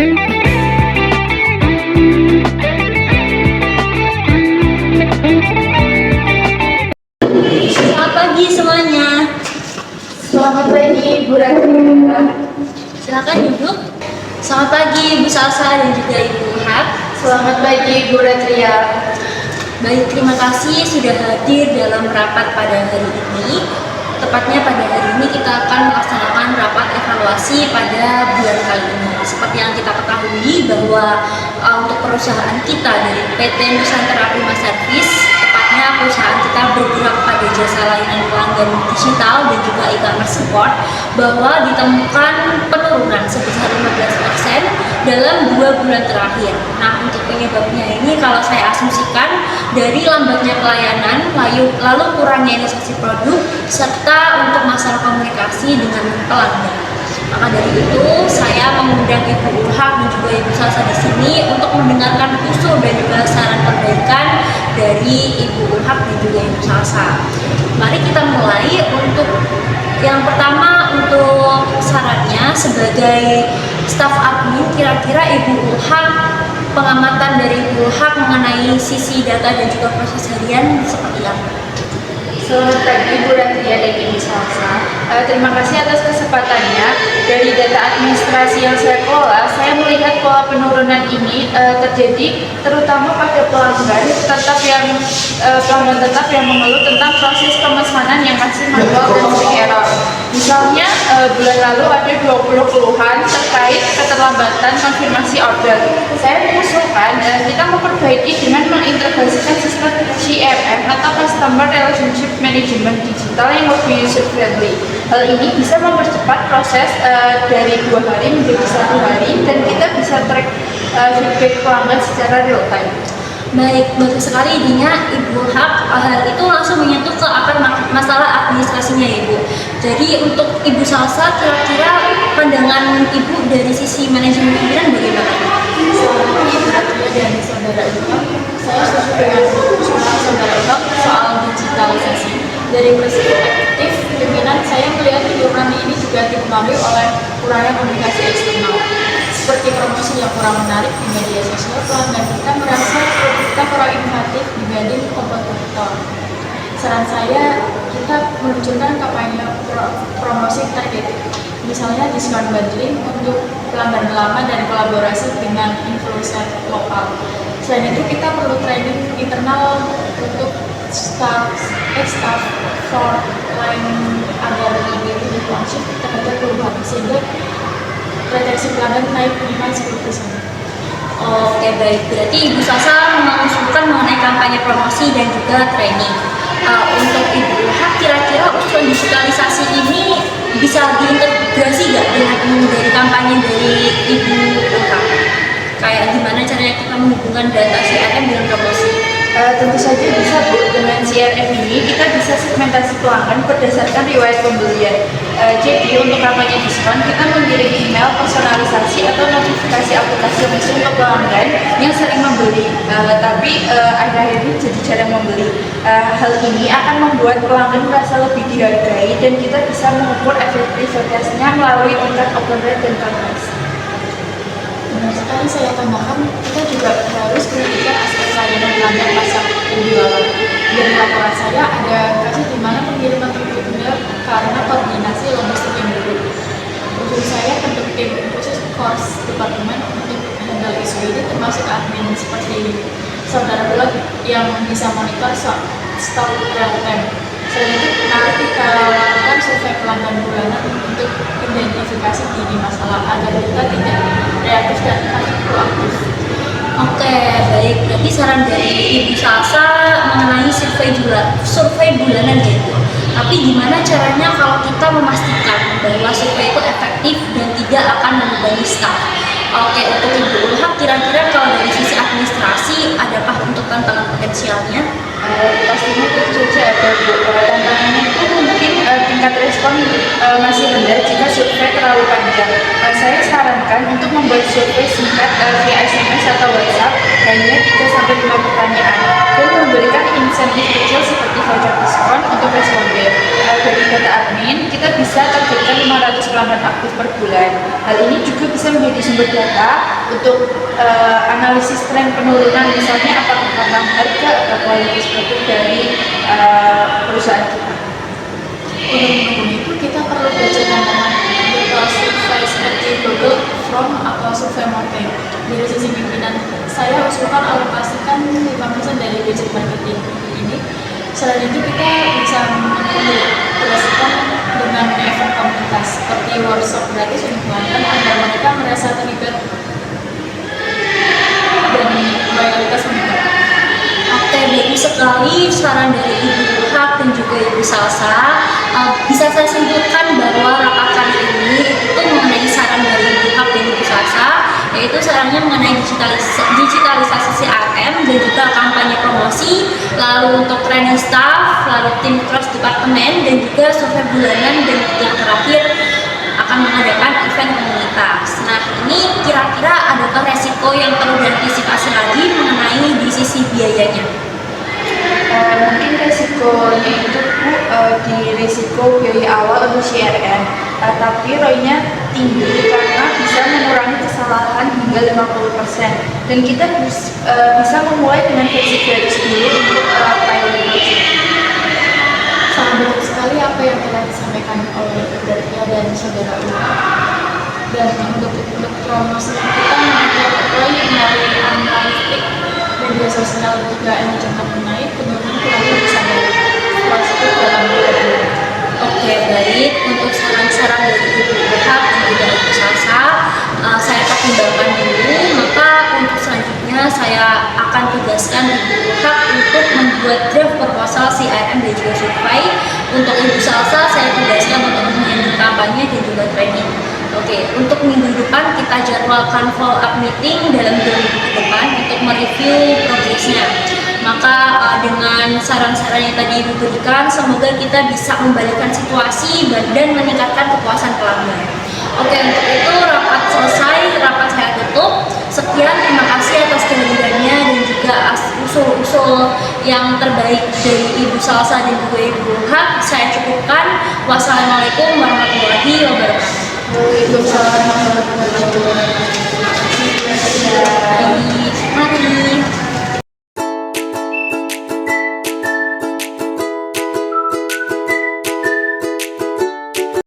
Selamat pagi semuanya. Selamat pagi, Bu Ratria. Silakan duduk. Selamat pagi Bu Salsa dan juga Ibu Hab. Selamat pagi, Bu Ratria. Baik, terima kasih sudah hadir dalam rapat pada hari ini. Tepatnya pada hari ini kita akan melaksanakan rapat evaluasi pada bulan kali ini. Seperti yang kita ketahui bahwa untuk perusahaan kita dari PT Nusantara Prima Service, tepatnya perusahaan kita bergerak pada jasa layanan pelanggan digital dan juga e-commerce support, bahwa ditemukan penurunan sebesar 15% dalam 2 bulan terakhir. Nah, untuk penyebabnya ini kalau saya asumsikan dari lambatnya pelayanan, lalu kurangnya inovasi produk, serta untuk masalah komunikasi dengan pelanggan. Maka dari itu, saya mengundang Ibu Ulhak dan juga Ibu Salsa di sini untuk mendengarkan usul dan juga saran perbaikan dari Ibu Ulhak dan juga Ibu Salsa. Mari kita mulai. Untuk yang pertama, untuk sarannya sebagai staf admin, kira-kira Ibu Ulhak, pengamatan dari Ibu Ulhak mengenai sisi data dan juga proses harian seperti apa? Selamat pagi, Bu Ratria dan Ibu Salsa. Terima kasih atas kesempatannya. Dari data administrasi yang saya kelola, saya melihat pola penurunan ini terjadi terutama pada pelanggan tetap yang mengeluh tentang proses pemesanan yang masih manual dan sering error. Misalnya bulan lalu ada 20 keluhan terkait keterlambatan konfirmasi order. Saya mengusulkan kita memperbaiki dengan mengintegrasikan sistem CRM atau Customer Relationship Management digital yang lebih user friendly. Hal ini bisa mempercepat proses dari 2 hari menjadi 1 hari, dan kita bisa track feedback pelanggan secara real time. Baik, bagus sekali idenya Ibu Hak. Hal itu langsung menyentuh ke akar masalah administrasinya ya Ibu. Jadi untuk Ibu Salsa, kira-kira pandangan Ibu dari sisi manajemen pimpinan bagaimana? Selamat pagi, Bu Ratria dan saudara Ilham. Saya setuju dengan saudara Ilham soal digitalisasi. Dari perspektif pimpinan, saya melihat penurunan ini juga dipengaruhi oleh kurangnya komunikasi eksternal. Seperti promosi yang kurang menarik di media sosial, pelanggan kita merasa produk kita kurang inovatif dibanding kompetitor. Saran saya, kita meluncurkan kampanye promosi targeted, misalnya diskon bundling untuk pelanggan lama dan kolaborasi dengan influencer lokal. Selain itu, kita perlu training internal untuk staff for line agar lebih responsif terhadap perubahan, sehingga retensi pelanggan naik minimal 10%. Oke, baik. Berarti Ibu Salsa mengusulkan mengenai kampanye promosi dan juga training. Untuk Ibu Ulhak, kira-kira usul digitalisasi ini bisa diintegrasi nggak dengan dari kampanye dari Ibu Ulhak? Kayak gimana caranya kita menghubungkan data CRM dengan promosi? Tentu saja bisa, Bu. Dengan CRM ini kita bisa segmentasi pelanggan berdasarkan riwayat pembelian. Jadi untuk kampanye diskon, kita mengirim email personalisasi atau notifikasi aplikasi langsung ke pelanggan yang sering membeli, tapi akhir-akhir ini jadi jarang membeli. Hal ini akan membuat pelanggan merasa lebih dihargai, dan kita bisa mengukur efektivitasnya melalui tingkat open rate dan conversion. Benar sekali, saya tambahkan, kita juga harus perhatikan aspek layanan pelanggan pasar penjualan. Dari laporan saya, ada kasus di mana pengiriman tertunda karena koordinasi logistik yang buruk. Usul saya bentuk tim khusus course departemen untuk handle isu ini, termasuk admin seperti saudara blog yang bisa monitor stok real time. Selain itu, mari kita lakukan survei pelanggan bulanan untuk identifikasi dini masalah agar kita tidak reaktif dan proaktif. Oke, baik. Berarti saran dari Ibu Salsa mengenai survei bulanan ya Ibu. Tapi gimana caranya kalau kita memastikan bahwa survei itu efektif dan tidak akan membebani staff? Oke, untuk Ibu Ulhak, kira-kira kalau dari sisi administrasi, adakah untuk tantangan potensialnya? Pastinya tentu saja ada Bu. Tantangannya itu mungkin tingkat respon masih rendah jika survei terlalu panjang. Saya sarankan untuk membuat survei singkat via SMS atau WhatsApp hanya 3-5 pertanyaan dan memberikan insentif kecil seperti voucher diskon untuk responden. Dari data admin, kita bisa targetkan 500 pelanggan aktif per bulan. Hal ini juga bisa menjadi sumber data untuk analisis tren penurunan, misalnya apakah karena harga atau kualitas produk dari perusahaan kita. Untuk mendukung itu kita perlu belajar tantangan virtual survei seperti Google Form atau survei marketing. Dari sisi pimpinan, saya usulkan alokasikan 5% dari budget marketing ini. Selain itu kita bisa mengintegrasikan dengan event komunitas seperti workshop gratis untuk pelanggan agar mereka merasa terlibat dan loyalitas meningkat. Oke, bagus sekali saran dari Ibu Hak dan juga Ibu Salsa. Bisa saya simpulkan bahwa rapat kali ini itu mengenai saran dari Ibu Hak dan Ibu Salsa, yaitu sarannya mengenai digitalisasi CRM dan juga kampanye promosi, lalu untuk training staff, lalu tim cross departemen, dan juga survei bulanan, dan yang terakhir akan mengadakan event komunitas. Nah, ini kira-kira adakah resiko yang perlu diantisipasi lagi mengenai di sisi biayanya? Mungkin resikonya itu Bu, di risiko biaya awal untuk CRM, tapi ROI-nya tinggi karena bisa mengurangi kesalahan hingga 50%, dan kita bisa memulai dengan versi gratis dulu untuk pilot project. Sangat betul sekali apa yang telah disampaikan oleh Ibu Datia dan Saudara Ula. Dan untuk promosi kita mengajar apply dari analitik media sosial juga yang cepat menaik, penurunan kurang lebih sadar positif dalam 2 bulan. Oke, baik. Untuk saran-saran dari Ibu Hak dan juga Ibu Salsa, saya pertimbangkan dulu. Maka untuk selanjutnya saya akan tugaskan Ibu Hak untuk membuat draft proposal CRM dan juga survei. Untuk Ibu Salsa, saya tugaskan untuk menyanyi kampanye dan juga training. Oke, untuk minggu depan kita jadwalkan follow up meeting dalam 2 minggu ke depan untuk mereview progresnya. Maka dengan saran-saran yang tadi Ibu berikan, semoga kita bisa membalikkan situasi dan meningkatkan kepuasan pelanggan. Oke, untuk itu rapat selesai, rapat saya tutup. Sekian, terima kasih atas kehadirannya dan juga usul-usul yang terbaik dari Ibu Salsa dan juga Ibu Hak. Saya cukupkan. Wassalamualaikum warahmatullahi wabarakatuh.